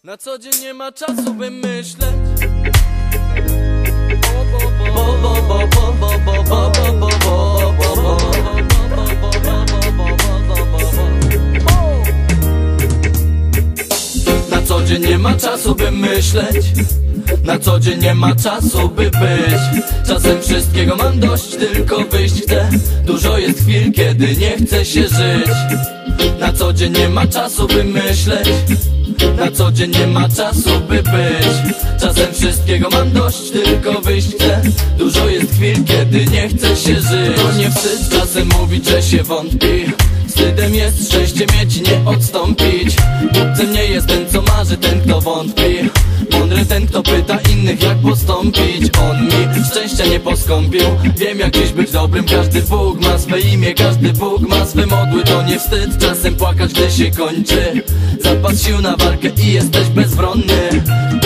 Na co dzień nie ma czasu, by myśleć. Na co dzień nie ma czasu, by myśleć. Na co dzień nie ma czasu, by być. Czasem wszystkiego mam dość, tylko wyjść chcę. Dużo jest chwil, kiedy nie chce się żyć. Na co dzień nie ma czasu, by myśleć. Na co dzień nie ma czasu, by być. Czasem wszystkiego mam dość, tylko wyjść chcę. Dużo jest chwil, kiedy nie chce się żyć. To nie wstyd czasem mówić, że się wątpi. Wstydem jest szczęście mieć i nie odstąpić. Głupcem nie jest ten, co marzy, ten, kto wątpi. Mądry ten, kto pyta innych, jak postąpić. On mi szczęścia nie poskąpił. Wiem, jak dziś być dobrym. Każdy Bóg ma swe imię, każdy Bóg ma swe modły. To nie wstyd czasem płakać, gdy się kończy. Zapas sił na walkę i jesteś bezbronny.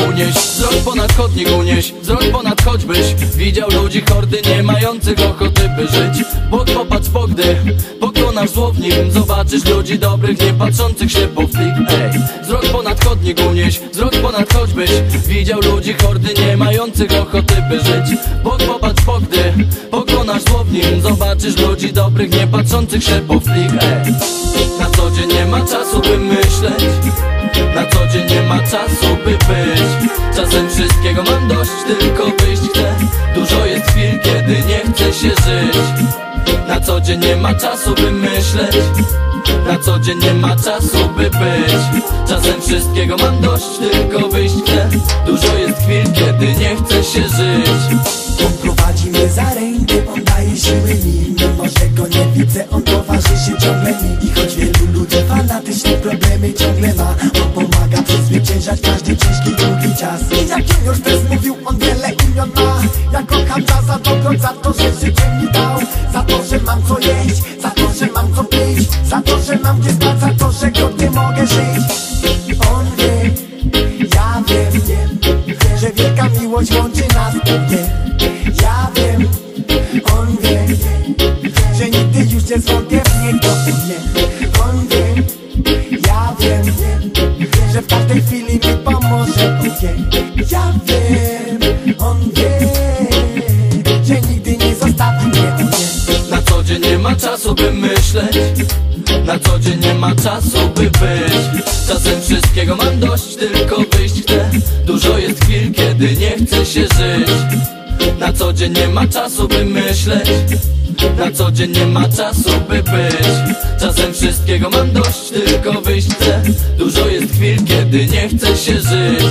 Unieś wzrok ponad chodnik, unieś wzrok ponad choćbyś widział ludzi hordy, nie mających ochoty, by żyć. Bo popatrz, bo gdy pokonasz zło w nim, zobaczysz ludzi dobrych, nie patrzących się po flik. Ej, wzrok ponad chodnik, unieś wzrok ponad choćbyś widział ludzi hordy, nie mających ochoty, by żyć. Bo popatrz, bo gdy pokonasz zło w nim, zobaczysz ludzi dobrych, nie patrzących się po flik. Ej, na co dzień nie ma czasu, by myśleć. Na co dzień nie ma czasu, by być. Czasem wszystkiego mam dość, tylko wyjść chcę. Dużo jest chwil, kiedy nie chce się żyć. Na co dzień nie ma czasu, by myśleć. Na co dzień nie ma czasu, by być. Czasem wszystkiego mam dość, tylko wyjść chcę. Dużo jest chwil, kiedy nie chce się żyć. On prowadzi mnie za rękę, on daje siły mi. Mimo że go nie widzę, on towarzyszy ciągle mi. I choć wielu ludzi fanatyczne problemy ciągle ma, on pomaga przezwyciężać każdy ciężki, długi czas. I jak już też mówił, on wiele imion ma. Ja kocham za dobro, za to, że życie mi dał. Za to, że mam co jeść, za to, że mam co pić. Za to, że mam gdzie spać, za to, że godnie mogę żyć. On wie, ja wiem, że wielka miłość łączy nas, ja wiem, on wie, że nigdy już nie zwątpię w niego. On wie, ja wiem, że w każdej chwili mi pomoże. Ja wiem, on wie, że nigdy nie zostawi mnie. Na co dzień nie ma czasu, by myśleć. Na co dzień nie ma czasu, by być. Czasem wszystkiego mam dość, tylko wyjść chcę. Dużo jest chwil, kiedy nie chce się żyć. Na co dzień nie ma czasu, by myśleć. Na co dzień nie ma czasu, by być. Czasem wszystkiego mam dość, tylko wyjść chcę. Dużo jest chwil, kiedy nie chce się żyć.